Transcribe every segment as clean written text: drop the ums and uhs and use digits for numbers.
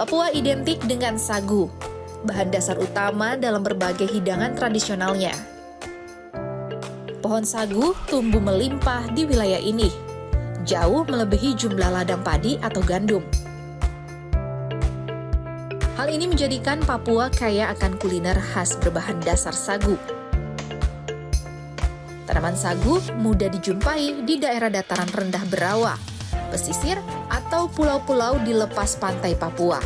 Papua identik dengan sagu, bahan dasar utama dalam berbagai hidangan tradisionalnya. Pohon sagu tumbuh melimpah di wilayah ini, jauh melebihi jumlah ladang padi atau gandum. Hal ini menjadikan Papua kaya akan kuliner khas berbahan dasar sagu. Tanaman sagu mudah dijumpai di daerah dataran rendah Berawa, pesisir, atau pulau-pulau di lepas pantai Papua.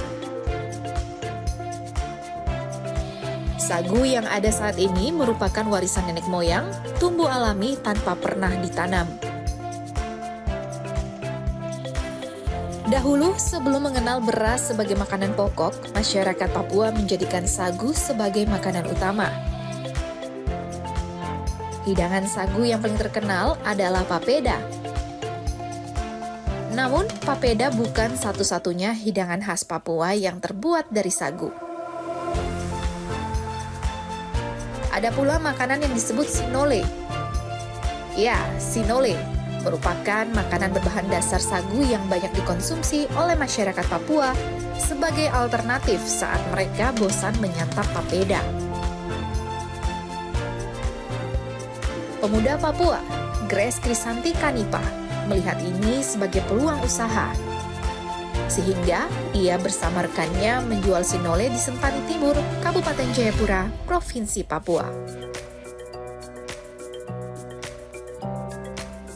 Sagu yang ada saat ini merupakan warisan nenek moyang, tumbuh alami tanpa pernah ditanam. Dahulu, sebelum mengenal beras sebagai makanan pokok, masyarakat Papua menjadikan sagu sebagai makanan utama. Hidangan sagu yang paling terkenal adalah papeda. Namun, papeda bukan satu-satunya hidangan khas Papua yang terbuat dari sagu. Ada pula makanan yang disebut sinole. Ya, sinole merupakan makanan berbahan dasar sagu yang banyak dikonsumsi oleh masyarakat Papua sebagai alternatif saat mereka bosan menyantap papeda. Pemuda Papua, Grace Krisanti Kanipa, melihat ini sebagai peluang usaha. Sehingga ia bersama rekannya menjual sinole di Sentani Timur, Kabupaten Jayapura, Provinsi Papua.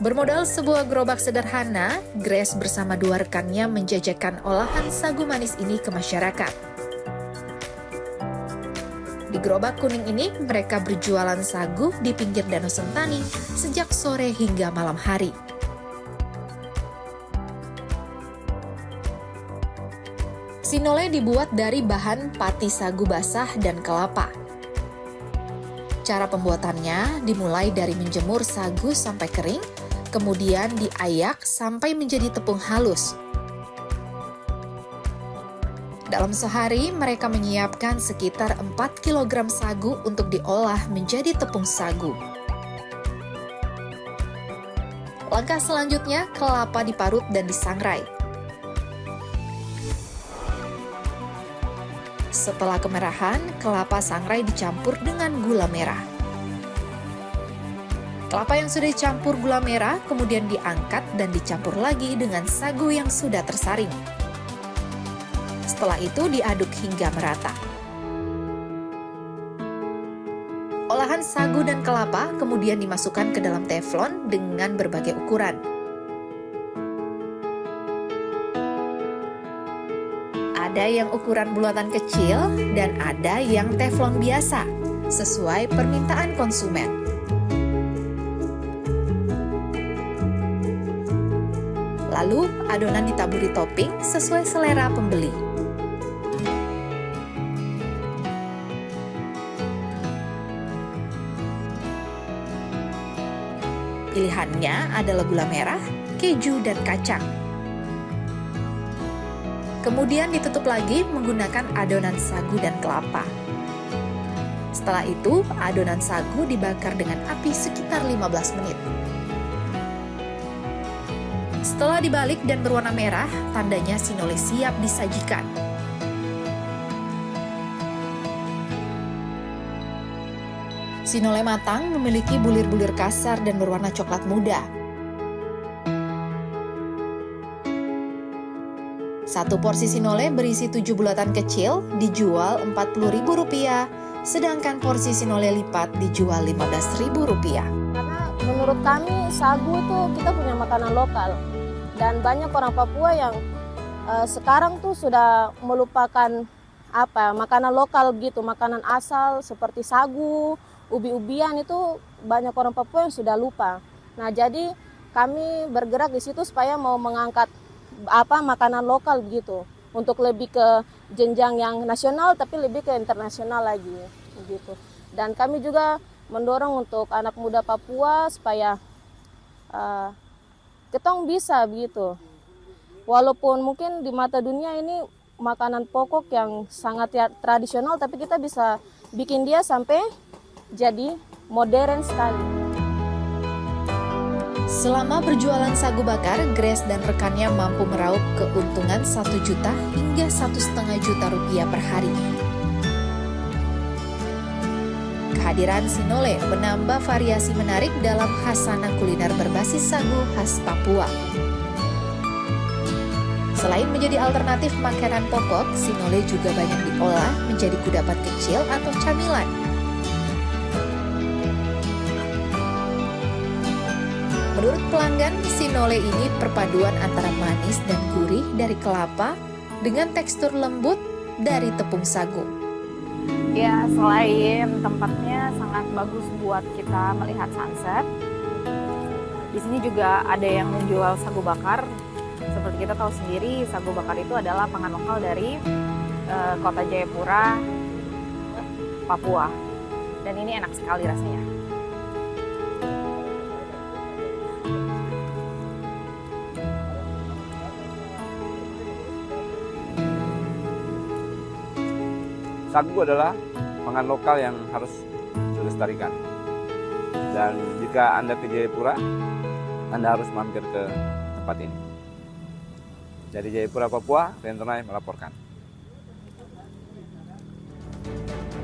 Bermodal sebuah gerobak sederhana, Grace bersama dua rekannya menjajakan olahan sagu manis ini ke masyarakat. Di gerobak kuning ini, mereka berjualan sagu di pinggir Danau Sentani sejak sore hingga malam hari. Sinole dibuat dari bahan pati sagu basah dan kelapa. Cara pembuatannya dimulai dari menjemur sagu sampai kering, kemudian diayak sampai menjadi tepung halus. Dalam sehari, mereka menyiapkan sekitar 4 kg sagu untuk diolah menjadi tepung sagu. Langkah selanjutnya, kelapa diparut dan disangrai. Setelah kemerahan, kelapa sangrai dicampur dengan gula merah. Kelapa yang sudah dicampur gula merah kemudian diangkat dan dicampur lagi dengan sagu yang sudah tersaring. Setelah itu diaduk hingga merata. Olahan sagu dan kelapa kemudian dimasukkan ke dalam teflon dengan berbagai ukuran. Ada yang ukuran bulatan kecil dan ada yang teflon biasa, sesuai permintaan konsumen. Lalu, adonan ditaburi topping sesuai selera pembeli. Pilihannya adalah gula merah, keju, dan kacang. Kemudian ditutup lagi menggunakan adonan sagu dan kelapa. Setelah itu, adonan sagu dibakar dengan api sekitar 15 menit. Setelah dibalik dan berwarna merah, tandanya sinole siap disajikan. Sinole matang memiliki bulir-bulir kasar dan berwarna coklat muda. Satu porsi sinole berisi 7 bulatan kecil dijual Rp40.000, sedangkan porsi sinole lipat dijual Rp15.000. Karena menurut kami sagu itu kita punya makanan lokal. Dan banyak orang Papua yang sekarang tuh sudah melupakan makanan lokal gitu, makanan asal seperti sagu, ubi-ubian itu banyak orang Papua yang sudah lupa. Nah, jadi kami bergerak di situ supaya mau mengangkat makanan lokal gitu, untuk lebih ke jenjang yang nasional tapi lebih ke internasional lagi gitu. Dan kami juga mendorong untuk anak muda Papua supaya ketong bisa begitu. Walaupun mungkin di mata dunia ini makanan pokok yang sangat tradisional, tapi kita bisa bikin dia sampai jadi modern sekali. Selama berjualan sagu bakar, Grace dan rekannya mampu meraup keuntungan 1 juta hingga 1,5 juta rupiah per hari. Kehadiran Sinole menambah variasi menarik dalam khasanah kuliner berbasis sagu khas Papua. Selain menjadi alternatif makanan pokok, Sinole juga banyak diolah menjadi kudapan kecil atau camilan. Menurut pelanggan, Sinole ini perpaduan antara manis dan gurih dari kelapa dengan tekstur lembut dari tepung sagu. Ya, selain tempatnya sangat bagus buat kita melihat sunset, di sini juga ada yang menjual sagu bakar. Seperti kita tahu sendiri, sagu bakar itu adalah pangan lokal dari kota Jayapura, Papua. Dan ini enak sekali rasanya. Sagu adalah pangan lokal yang harus dilestarikan. Dan jika Anda ke Jayapura, Anda harus mampir ke tempat ini. Dari Jayapura, Papua, Rentonai melaporkan.